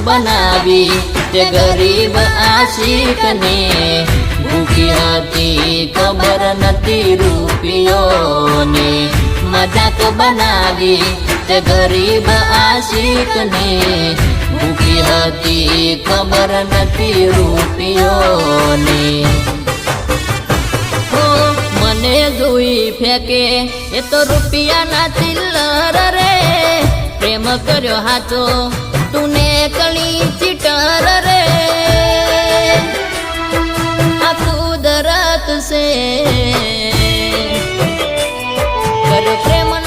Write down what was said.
બનાવી તે ગરીબ આશિકને ભૂખી હતી ખબર નથી રૂપિયોની મજાક બનાવી તે ગરીબ આશિકને ભૂખી હતી ખબર નથી રૂપિયોની મને જોઈ ફેંકે એ તો રૂપિયાના ચિલ્લર રે પ્રેમ કર્યો હાચો તુને કળી ચીટર રે આ કુદરત સે